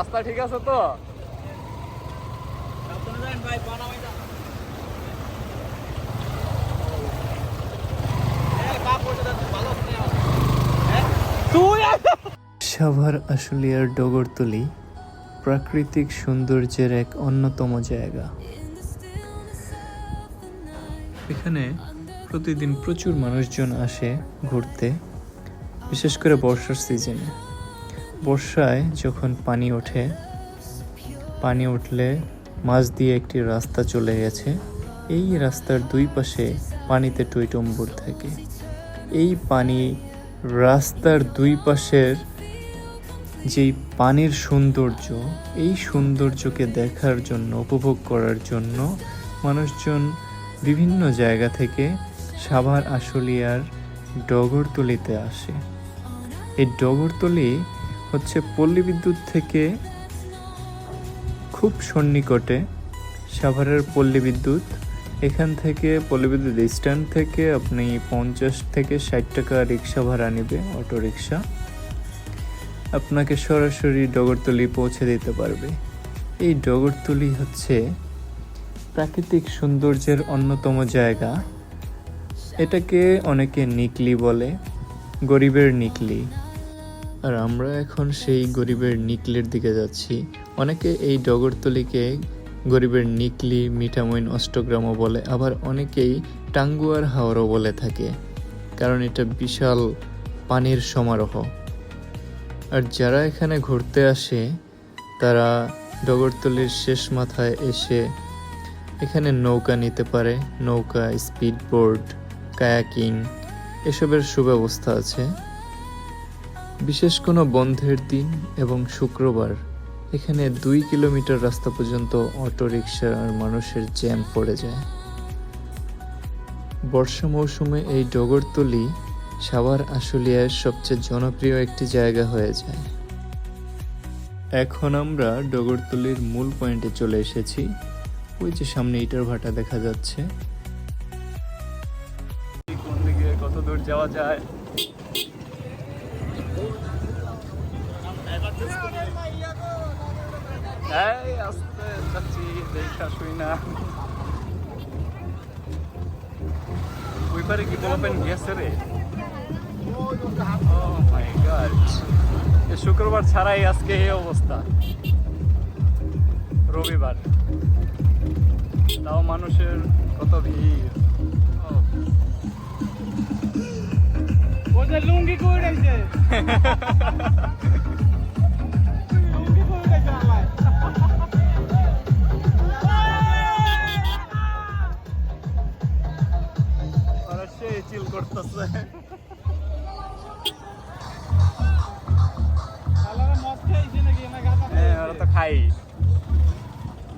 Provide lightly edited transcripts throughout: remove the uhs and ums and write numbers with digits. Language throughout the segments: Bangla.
রাস্তা ঠিক আছে তো? সাভার আশুলিয়ার ডগরতলী প্রাকৃতিক সৌন্দর্যের এক অন্যতম জায়গা। এখানে প্রতিদিন প্রচুর মানুষজন আসে ঘুরতে, বিশেষ করে বর্ষার সিজনে। বর্ষায় যখন পানি ওঠে, পানি উঠলে মাঝ দিয়ে একটি রাস্তা চলে গেছে। এই রাস্তার দুই পাশে পানিতে টইটম্বুর থাকে। এই পানি রাস্তার দুই পাশের যেই পানির সৌন্দর্য, এই সৌন্দর্যকে দেখার জন্য, উপভোগ করার জন্য মানুষজন বিভিন্ন জায়গা থেকে সাভার আশুলিয়ার ডগরতলীতে আসে। এই ডগরতলী হচ্ছে পল্লী বিদ্যুৎ থেকে খুব সন্নিকটে। সাভারের পল্লী বিদ্যুৎ, এখান থেকে পল্লী বিদ্যুৎ স্ট্যান্ড থেকে আপনি 50 থেকে 60 টাকা রিক্সা ভাড়া নেবে, অটো রিক্সা, আপনাকে সরাসরি ডগরতলী পৌঁছে দিতে পারবে। এই ডগরতলী হচ্ছে প্রাকৃতিক সৌন্দর্যের অন্যতম জায়গা। এটাকে অনেকে নিকলি বলে, গরিবের নিকলি। আর আমরা এখন সেই গরিবের নিকলির দিকে যাচ্ছি। অনেকে এই ডগরতলীকে গরিবের নিকলি, মিঠামইন, অষ্টগ্রামও বলে, আবার অনেকেই টাঙ্গুয়ার হাওরও বলে থাকে, কারণ এটা বিশাল পানির সমারোহ। আর যারা এখানে ঘুরতে আসে তারা ডগরতলীর শেষ মাথায় এসে এখানে নৌকা নিতে পারে। নৌকা, স্পিড বোর্ড, কায়াকিং এসবের সুব্যবস্থা আছে। বিশেষ কোনো বন্ধের দিন এবং শুক্রবার এখানে 2 কিলোমিটার রাস্তা পর্যন্ত অটো রিক্সা আর মানুষের জ্যাম পড়ে যায়। বর্ষা মৌসুমে এই ডগরতলী সাভার আশুলিয়ার সবচেয়ে জনপ্রিয় একটি জায়গা হয়ে যায়। এখন আমরা ডগরতলীর মূল পয়েন্টে চলে এসেছি। ওই যে সামনে ইটার ভাটা দেখা যাচ্ছে। কোন দিকে কত দূর যাওয়া যায়? এই আস্তে যাচ্ছি, দেখা শুই না। ওই পারে কি বলবেন গেছে রে? Oh my God! শুক্রবার ছাড়াই আজকে এই অবস্থা। রবিবার, তাও মানুষের কত ভিড়। ওদের লুঙ্গি কই রাখছে? লুঙ্গি কই রাখছে আলাই? ওরা সেই চিল করতেছে। আলারা মদ খাইছে নাকি না গাঁজা খাইছে? হ্যাঁ, ওরা তো খাই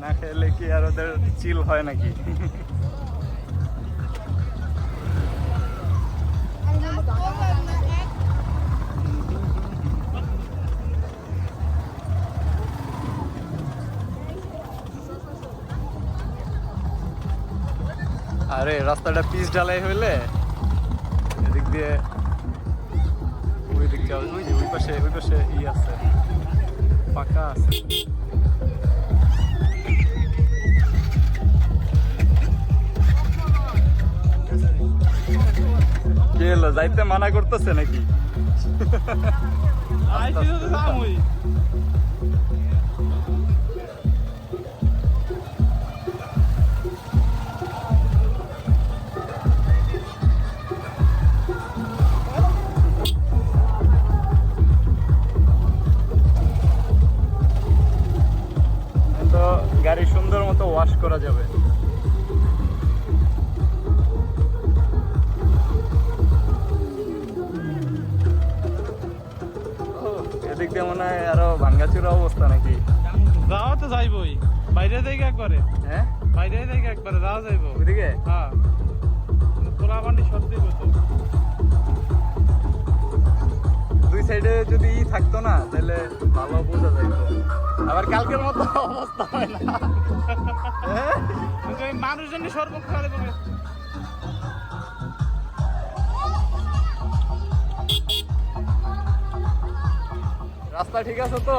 না, খেলে কি আর ওদের চিল হয় নাকি? আরে রাস্তাটা পিচ ঢালাই হইলে এদিক দিয়ে ওই দিক যাও, ওই যে ওই পাশে ই আছে, পাকা আছে। কি হলো, যাইতে মানা করতেছে নাকি? আইছি তো যামই। তো গাড়ি সুন্দর মতো ওয়াশ করা যাবে। এদিক দিয়ে মনে হয় আরো ভাঙ্গাচুরা অবস্থা নাকি? যাওয়া তো যাইবই, বাইরে থেকে একবারে। হ্যাঁ, বাইরে থেকে একবারে যাওয়া যাইব। ওইদিকে হ্যাঁ, পোলা বান্ডি সব দিব তো। দুই সাইডে যদি থাকতো না তাহলে ভালো বোঝা যাইতো। আবার কালকের মতো অবস্থা হয় না। মানুষজন সর্বক্ষণ রাস্তা ঠিক আছে তো?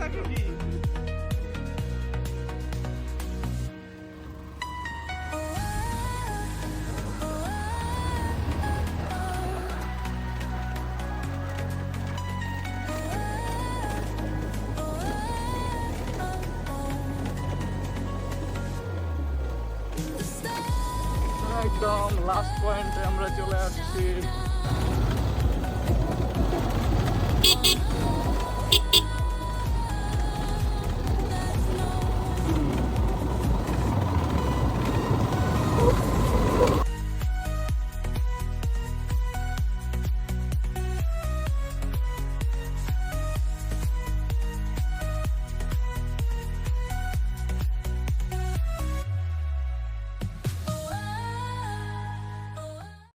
লাগবে কি একদম লাস্ট পয়েন্টে আমরা চলে আসছি।